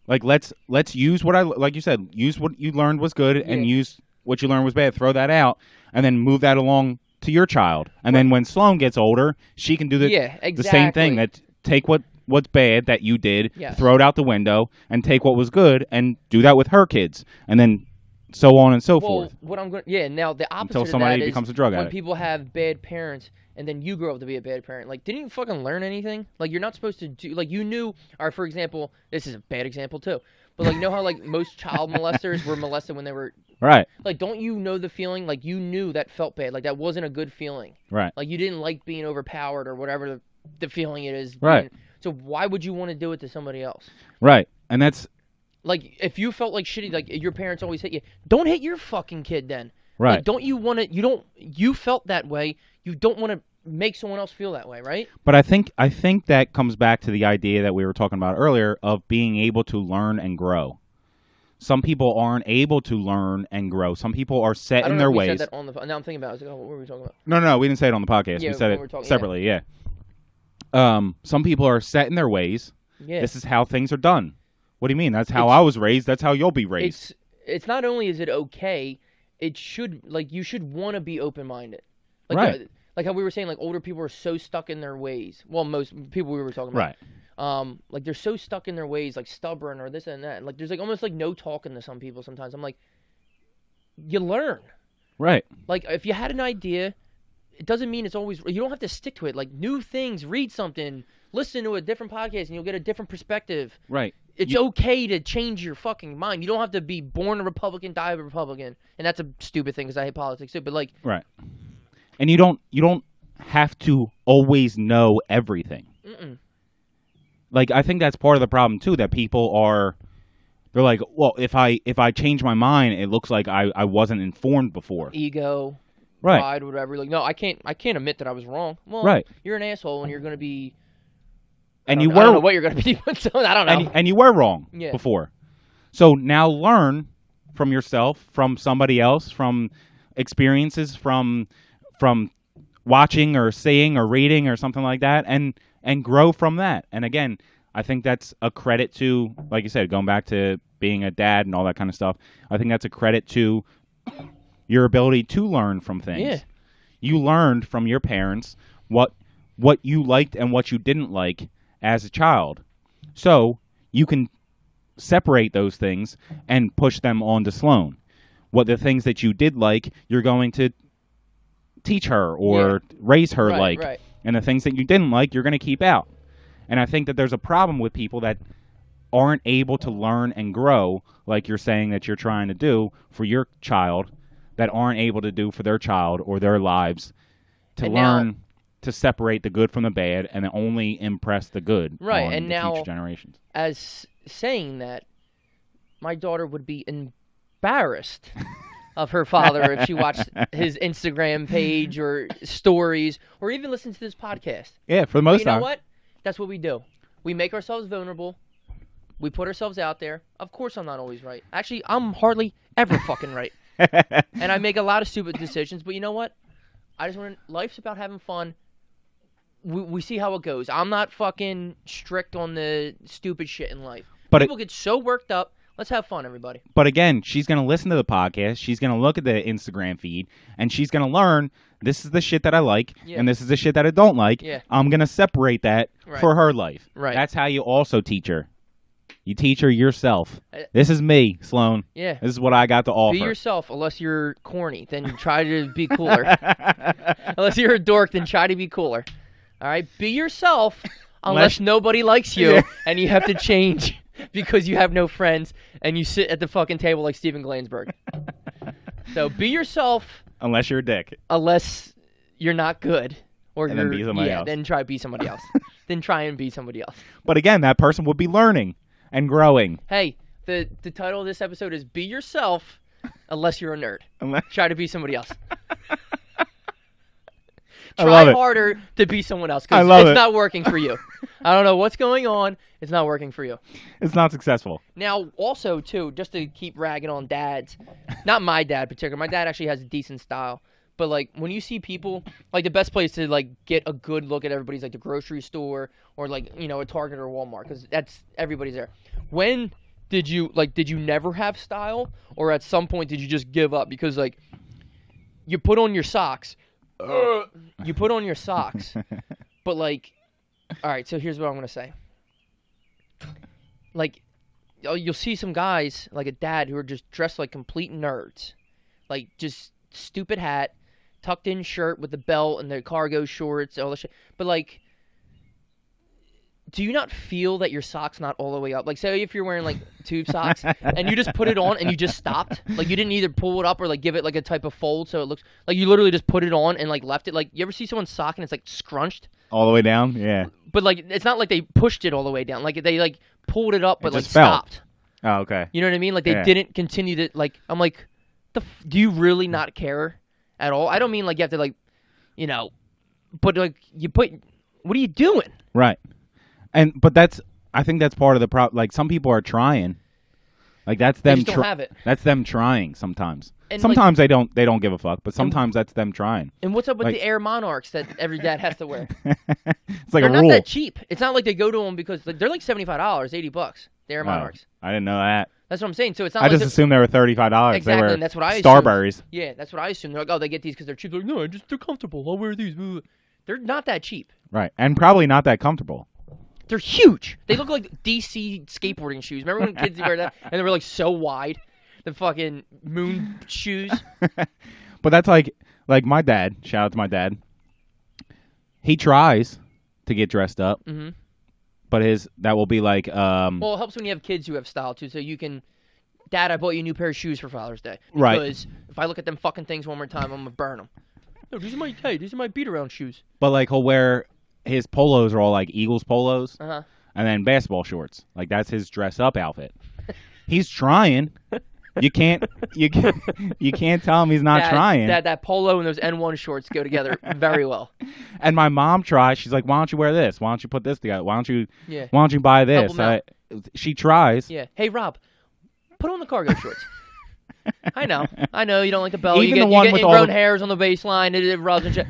like, let's use like you said, use what you learned was good and use what you learned was bad. Throw that out and then move that along to your child. And then when Sloan gets older, she can do the same thing. That take what's bad that you did, throw it out the window, and take what was good and do that with her kids. And then so on and so forth. What I'm going now the opposite until somebody of that becomes is a drug when addict. people have bad parents and then you grow up to be a bad parent. Like, didn't you fucking learn anything? Like, you're not supposed to do, like, you knew, or for example, this is a bad example too, but like, you know how like most child molesters were molested when they were right. Like, don't you know the feeling? Like, you knew that felt bad. Like, that wasn't a good feeling. Right. Like, you didn't like being overpowered or whatever the feeling it is. Right. So why would you want to do it to somebody else? Right. And that's like, if you felt like shitty, like your parents always hit you, don't hit your fucking kid then. right. Like, don't you want to? You felt that way. You don't want to make someone else feel that way, right? But I think that comes back to the idea that we were talking about earlier of being able to learn and grow. Some people aren't able to learn and grow. Some people are set in their ways. Said that on the, now I'm thinking about it. I was like, oh, what were we talking about? No, we didn't say it on the podcast. Yeah, we said it separately, yeah. Some people are set in their ways. Yeah. This is how things are done. What do you mean? That's how I was raised. That's how you'll be raised. It's not only is it okay, it should, like, you should want to be open-minded. Like, right. Like how we were saying, like, older people are so stuck in their ways. Well, most people we were talking about. Right. Like, they're so stuck in their ways, like, stubborn or this and that. And, like, there's, like, almost, like, no talking to some people sometimes. I'm like, you learn. Right. Like, if you had an idea, it doesn't mean it's always. You don't have to stick to it. Like, new things, read something, listen to a different podcast, and you'll get a different perspective. Right. It's okay to change your fucking mind. You don't have to be born a Republican, die a Republican. And that's a stupid thing because I hate politics too. But, like. Right. And you don't have to always know everything. Mm-mm. Like, I think that's part of the problem too, that people they're like, well, if I change my mind, it looks like I wasn't informed before. Ego, Right. pride, whatever. Like, no, I can't admit that I was wrong. Well, Right. You're an asshole and you're going to be. And I you don't know were what you're going to be doing. So I don't know. and you were wrong Yeah. before. So now learn from yourself, from somebody else, from experiences, from watching or seeing or reading or something like that, and grow from that. And again, I think that's a credit to, like you said, going back to being a dad and all that kind of stuff. I think that's a credit to your ability to learn from things. Yeah. You learned from your parents what you liked and what you didn't like as a child. So you can separate those things and push them on to Sloan. What the things that you did like, you're going to teach her or raise her like. Right. And the things that you didn't like, you're going to keep out. And I think that there's a problem with people that aren't able to learn and grow, like you're saying that you're trying to do for your child, that aren't able to do for their child or their lives, to And learn now, to separate the good from the bad and only impress the good Right, on and the now- future generations. as saying that, my daughter would be embarrassed of her father if she watched his Instagram page or stories or even listened to this podcast. Yeah, for the But most you know time. what? That's what we do. We make ourselves vulnerable. We put ourselves out there. Of course I'm not always right. Actually, I'm hardly ever fucking right. And I make a lot of stupid decisions, but you know what? I just want to, life's about having fun. We see how it goes. I'm not fucking strict on the stupid shit in life. But People get so worked up. Let's have fun, everybody. But again, she's going to listen to the podcast. She's going to look at the Instagram feed, and she's going to learn this is the shit that I like, Yeah. and this is the shit that I don't like. Yeah. I'm going to separate that Right. for her life. Right. That's how you also teach her. You teach her yourself. Uh, This is me, Sloan. Yeah. This is what I got to offer. Be yourself, unless you're corny. Then try to be cooler. Unless you're a dork, then try to be cooler. All right? Be yourself, unless nobody likes you, Yeah. and you have to change because you have no friends, and you sit at the fucking table like Steven Glansberg. So be yourself, Unless you're a dick. unless you're not good. Or And then you're, be somebody yeah, else. then try to be somebody else. Then try and be somebody else. But again, that person would be learning and growing. Hey, the title of this episode is Be Yourself, unless you're a nerd. Unless... Try to be somebody else. I Try love it. harder to be someone else I because love it's it. not working for you. I don't know what's going on. It's not working for you. It's not successful. Now, also, too, just to keep ragging on dads, not my dad in particular. My dad actually has a decent style. But, like, when you see people, like, the best place to, like, get a good look at everybody's, like, the grocery store or, like, you know, a Target or Walmart because everybody's there. When did you never have style? Or at some point did you just give up? Because, like, you put on your socks. You put on your socks. But, like, all right, so here's what I'm going to say. Like, you'll see some guys, like a dad, who are just dressed like complete nerds. Like, just stupid hat, tucked in shirt with the belt and the cargo shorts, all the shit. But, like, do you not feel that your sock's not all the way up? Like, say if you're wearing, like, tube socks, and you just put it on and you just stopped. Like, you didn't either pull it up or, like, give it, like, a type of fold so it looks... Like, you literally just put it on and, like, left it. Like, you ever see someone's sock and it's, like, scrunched? All the way down? Yeah. But, like, it's not like they pushed it all the way down. Like, they, like, pulled it up but, It like, just fell. stopped. Oh, okay. You know what I mean? Like, they Yeah. didn't continue to, like... I'm like, do you really not care at all? I don't mean, like, you have to, like, you know... But, like, what are you doing? Right. But I think that's part of the problem. Like, some people are trying. Like, that's They them. just don't have it. That's them trying sometimes. And, Sometimes they don't give a fuck, but sometimes that's them trying. And what's up with Like- the Air Monarchs that every dad has to wear? It's like They're a not rule. that cheap. It's not like they go to them because they're like $75, $80. The Air Oh, Monarchs. I didn't know that. That's what I'm saying. So it's not I like just they're- assumed they were $35. Exactly, They were and that's what I assumed. Starburys. Yeah, that's what I assume. They're like, oh, they get these because they're cheap. They're like, no, they're comfortable. I'll wear these. They're not that cheap. Right. And probably not that comfortable. They're huge. They look like DC skateboarding shoes. Remember when kids wear that and they were like so wide? the fucking moon shoes. But that's like my dad. Shout out to my dad. He tries to get dressed up, but that will be like. Well, it helps when you have kids who have style too, so you can. Dad, I bought you a new pair of shoes for Father's Day. Right. Because if I look at them fucking things one more time, I'm gonna burn them. No, these are my beat around shoes. But like he'll wear his polos are all like Eagles polos, Uh huh. and then basketball shorts. Like that's his dress up outfit. He's trying. You can't tell him he's not trying. That polo and those N1 shorts go together very well. And my mom tries. She's like, "Why don't you wear this? Why don't you put this together? Why don't you buy Help this?" him out. She tries. Yeah. Hey Rob, put on the cargo shorts. I know you don't like the belt. Even you the get, one you get with ingrown all hairs on the waistline. It rubs and shit.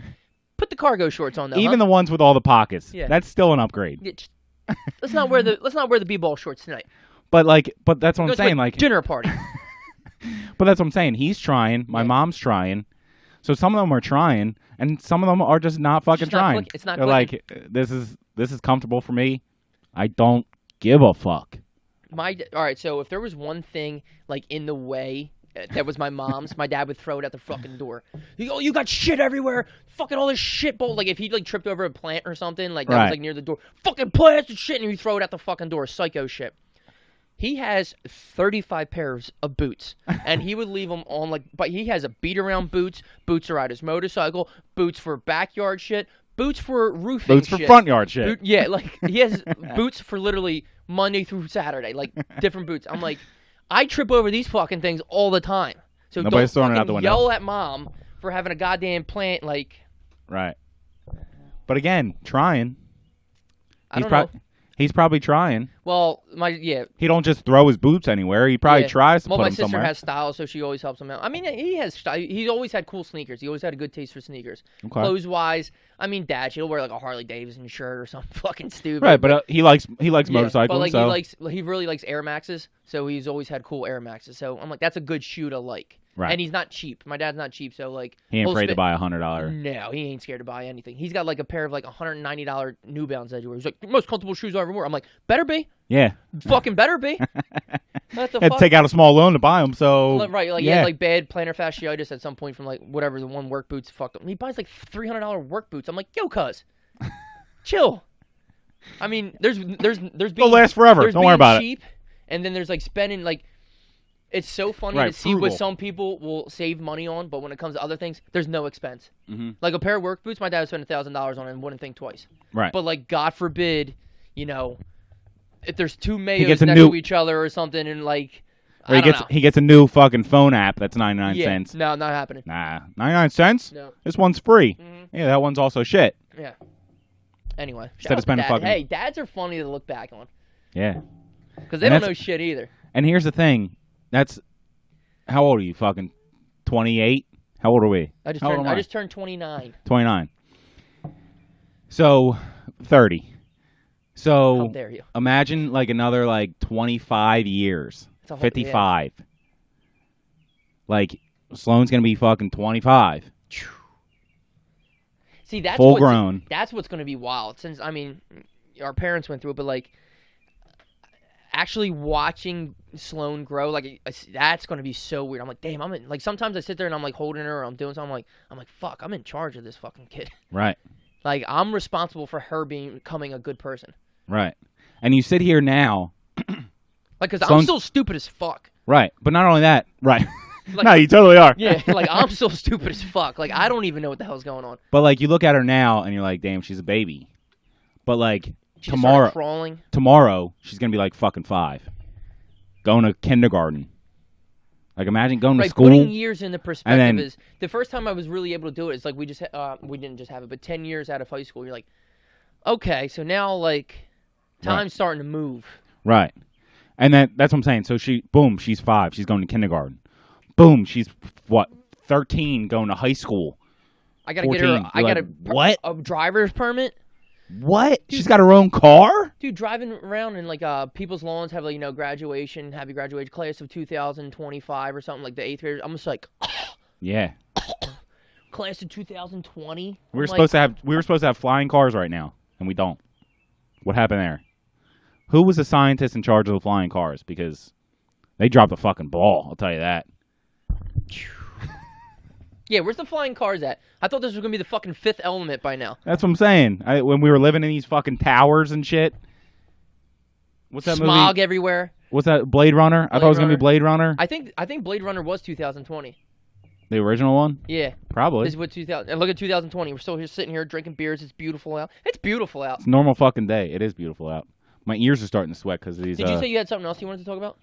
Put the cargo shorts on though. Even the ones with all the pockets. Yeah. That's still an upgrade. Let's not wear the b-ball shorts tonight. But that's what I'm Let's saying. go Like dinner party. But that's what I'm saying. He's trying. My mom's trying. So some of them are trying, and some of them are just not fucking trying. It's not They're clicking. like, this is comfortable for me. I don't give a fuck. All right. So if there was one thing like in the way that was my mom's, my dad would throw it at the fucking door. He go, you got shit everywhere. Fucking all this shit, bowl. Like if he like tripped over a plant or something, like that was like near the door. Fucking plants and shit, and you throw it at the fucking door. Psycho shit. He has 35 pairs of boots, and he would leave them on but he has a beat around boots to ride his motorcycle, boots for backyard shit, boots for roofing Boots shit. for front yard shit. Like he has boots for literally Monday through Saturday, like different boots. I'm like, I trip over these fucking things all the time. So Nobody's don't throwing it out fucking the window. yell at mom for having a goddamn plant like. Right. But again, trying. I don't know. He's probably trying. Well, He don't just throw his boots anywhere. He probably tries to well, put my them sister somewhere. has style, so she always helps him out. I mean, he has style. He's always had cool sneakers. He always had a good taste for sneakers. Okay. Clothes-wise, I mean, Dad, he'll wear like a Harley Davidson shirt or something fucking stupid. Right, but he likes motorcycling. But like so. he really likes Air Maxes, so he's always had cool Air Maxes. So I'm like, that's a good shoe to like. Right. And he's not cheap. My dad's not cheap, so like He ain't he'll afraid to spend- buy $100. No, he ain't scared to buy anything. He's got like a pair of like $190 New Balance that he wears. He's like, the most comfortable shoes I ever wore. I'm like, better be. Yeah. Fucking better be. What the Had to fuck? take out a small loan to buy them, so Right, like he yeah. had like bad plantar fasciitis at some point from like whatever the one work boots fucked up. He buys like $300 work boots. I'm like, yo, cuz, chill. I mean, there's being, They'll last forever. there's Don't worry being about cheap, and then there's like spending like. It's so funny Right, to see what frugal. some people will save money on, but when it comes to other things, there's no expense. Mm-hmm. Like a pair of work boots, my dad would spend $1,000 on it and wouldn't think twice. Right. But like, God forbid, if there's two gets mayos a next new- to each other or something, and like, Or I don't know. he gets a new fucking phone app that's 99 cents. No, not happening. Nah, 99 cents? No. This one's free. Mhm. Yeah, that one's also shit. Yeah. Anyway, Instead shout of out to spending Dad. fucking- Hey, dads are funny to look back on Yeah. because they And don't that's- know shit either. And here's the thing. That's how old are you? Fucking 28? How old are we? I just How old turned. am I just turned 29. 29. So 30. So How dare you? imagine like another like 25 years. It's a whole- 55. Like Sloane's gonna be fucking 25. See, that's Full what's, grown. That's what's going to be wild. Since I mean, our parents went through it, but like actually watching Sloane grow, like that's going to be so weird. I'm like, damn, I'm in. Like sometimes I sit there and I'm like holding her, or I'm doing something. I'm like, fuck, I'm in charge of this fucking kid. Right. Like I'm responsible for her becoming a good person. Right. And you sit here now. Like, cause I'm Sloane's- still stupid as fuck. Right. But not only that. Right. Like, no, you totally are. Yeah, like I'm still stupid as fuck. Like I don't even know what the hell's going on. But like you look at her now and you're like, damn, she's a baby. But like She just started tomorrow crawling. she's gonna be like fucking 5. Going to kindergarten. Like imagine going to Right, school. putting years into perspective then- is the first time I was really able to do it. It's like we didn't just have it, but 10 years out of high school, you're like, okay, so now like time's starting to move. Right. And that's what I'm saying. So she's 5. She's going to kindergarten. Boom, she's 13 going to high school. I gotta get her. 14. I You're got like, what? a driver's permit. What? She's got her own car? Dude, driving around in like people's lawns have like graduation, happy graduation class of 2025 or something like the 8th graders. I'm just like, Yeah. class of 2020. We were supposed to have flying cars right now, and we don't. What happened there? Who was the scientist in charge of the flying cars? Because They dropped the fucking ball. I'll tell you that. Yeah, where's the flying cars at? I thought this was gonna be the fucking Fifth Element by now. That's what I'm saying. When we were living in these fucking towers and shit. What's that Smog movie? everywhere. What's that? Blade Runner? I thought it was gonna be Blade Runner. I think Blade Runner was 2020. The original one? Yeah. Probably. This is what 2000. And look at 2020. We're still here sitting here drinking beers. It's beautiful out. It's beautiful out. It's a normal fucking day. It is beautiful out. My ears are starting to sweat because of these. Did you say you had something else you wanted to talk about?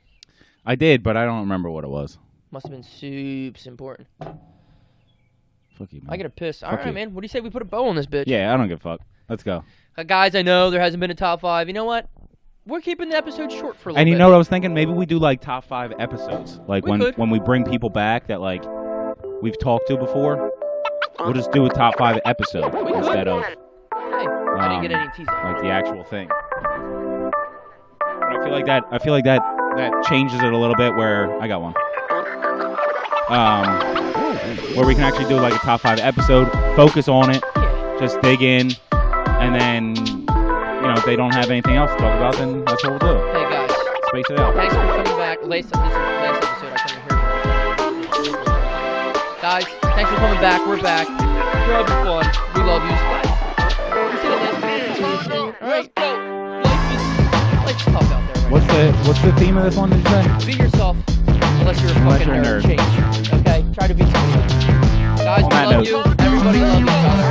I did, but I don't remember what it was. Must have been super important. Fuck you, man. I gotta piss. All Fuck right, you. man. What do you say we put a bow on this bitch? Yeah, I don't give a fuck. Let's go. Guys, I know there hasn't been a top 5. You know what? We're keeping the episode short for a little And bit. you know what I was thinking? Maybe we do like top 5 episodes. Like We could. when we bring people back that like we've talked to before. We'll just do a top 5 episode could. instead of Hey, I didn't get any teasing. like the actual thing. But I feel like that changes it a little bit. Where I got one. Where we can actually do like a top 5 episode, focus on it, Yeah. just dig in, and then if they don't have anything else to talk about, then that's what we'll do. Hey, guys. Space it out. Thanks for coming back. This is the last episode I couldn't hear. Guys, thanks for coming back. We're back. We're having fun. We love you. You see the last All right. Life's tough out there right What's the theme of this one? Did you say? now. Be yourself, unless you're a fucking you're a nerd. nerd. Change. Okay? Try to be somebody else. Guys, On we that love note. you. Everybody loves each other.